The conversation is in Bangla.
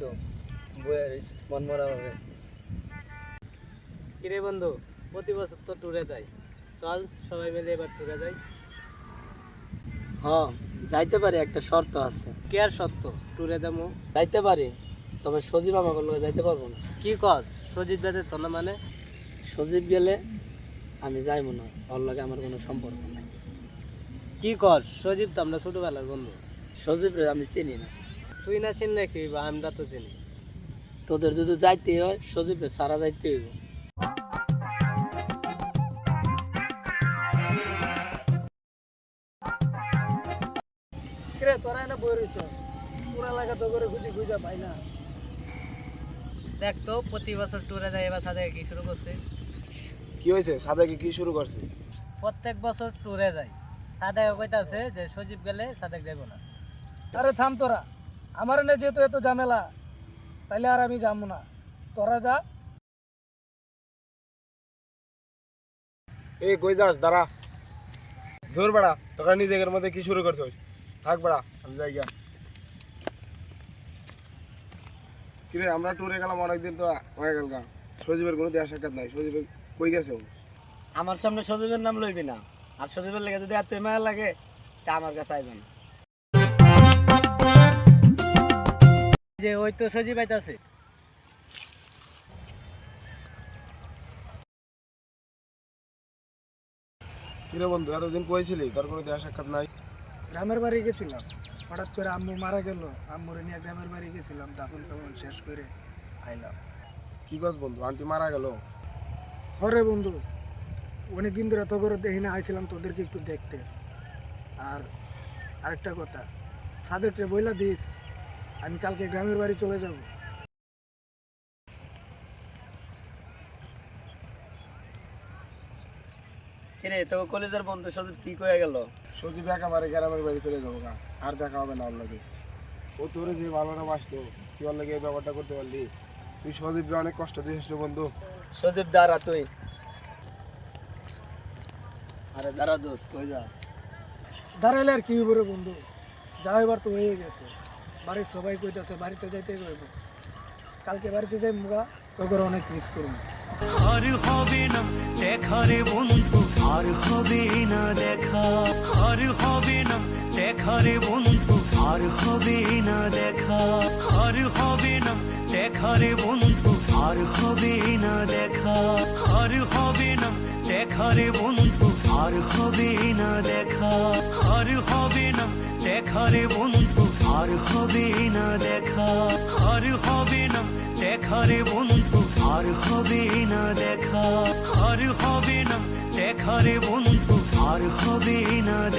বন্ধু, বইয়ের মন মরা হবে। কিরে বন্ধু, প্রতি বছর তো ট্যুরে যাই, চল সবাই মিলে এবার ট্যুরে যাই। যাইতে পারি, একটা শর্ত আছে। কে আর সত্য ট্যুরে যাবো? যাইতে পারি, তবে সজীব আমাকে লগে যাইতে পারবো না। কি কস? সজিত বেদে তো না মানে? সজীব গেলে আমি যাইবো না, ওর লগে আমার কোনো সম্পর্ক নাই। কি কর? সজীব তো আমরা ছোটবেলার বন্ধু। সজীব রে আমি চিনি না। তুই না চিনলে কি বা, আমরা তো চিনি। তোদের যদি যাইতে হয় সজীব রে সারা যাইতে হইব। কিরে তোরা না বই রয়েছ, পুরা লাগা তো করে খুঁজে খুঁজে পাই না। দেখ তো, প্রতি বছর ট্যুরে যায়, এবার সাথে কি শুরু করছে? কি হয়েছে? সাদাকে কি শুরু করছে? প্রত্যেক বছর ট্যুরে যায়, সাদেক কইতাছে যে সজীব গেলে সাদেক যাইব না। আরে থাম তোরা, আমার না যেহেতু এত ঝামেলা, তাইলে আর আমি যাবো না, তোরা যা। এই কই যাস? দাঁড়া, ধর বেড়া, তোরা নিজেদের মধ্যে কি শুরু করছিস? থাক বেড়া, আমি যাই গা। কিরে, আমরা ট্যুরে গেলাম অনেকদিন তো হয়ে গেল গা, সজীবের কোনো দেয়া সাক্ষাৎ নাই। সজীবের কই গেছে ও? আমার সামনে সজীবের নাম লইবি না, আর সজীবের লেগে যদি এত মায়া লাগে তা আমার কাছে আইবেন। যে ওই তো সজীব আইতাছে। কিরে বন্ধু, এতদিন কইছিলি তোর কোনো দেয়া সাক্ষাৎ নাই? গ্রামের বাড়ি গেছিলাম, হঠাৎ করে আম্মু মারা গেল, আম্মুরে নিয়ে গ্রামের বাড়ি গেছিলাম, দাফন কাফন শেষ করে আইলাম। কি কস বন্ধু, আন্টি মারা গেল? হরে বন্ধু, অনেকদিন ধরে এত করে দেখি না, আইছিলাম তোদেরকে একটু দেখতে। আর আরেকটা কথা, সাদেককে বইলা দিস আমি কালকে গ্রামের বাড়ি চলে যাব। কিরে, তো কলেজের বন্ধু সজীব কি কয়ে গেল? সজীব একেবারে গ্রামের বাড়ি চলে যাবো গা, আর দেখা হবে না ওর লাগে। ও তোরে যে ভালোটা বাসতো, তুই ওর লাগে এই ব্যাপারটা করতে পারলি? তুই সজীবকে অনেক কষ্ট দিয়েছিস রে বন্ধু। সজীব দাঁড়া তুই। আরে দাঁড়া দোস্ত, কই যা? দাঁড়াইলে আর কি হইব রে বন্ধু, যা এবার তো হয়ে গেছে। বাড়ির সবাই কইতাছে বাড়িতে যাইতে কইব, কালকে বাড়িতে যাই মুগা, তোকে অনেক মিস করবো। আর হবে না দেখা রে বন্ধু, আর হবে না দেখা, আর হবে না দেখা রে বন্ধু, আর হবে না দেখা, আর হবে না দেখা রে বন্ধু, আর হবে না দেখা, আর হবে না দেখা রে বন্ধু, আর হবে না দেখা, আর হবে না দেখা রে বন্ধু, আর হবে না দেখা, আর হবে না দেখা রে বন্ধু, আর হবে না দেখা, আর হবে না দেখা রে বন্ধু, আর হবে না দেখা।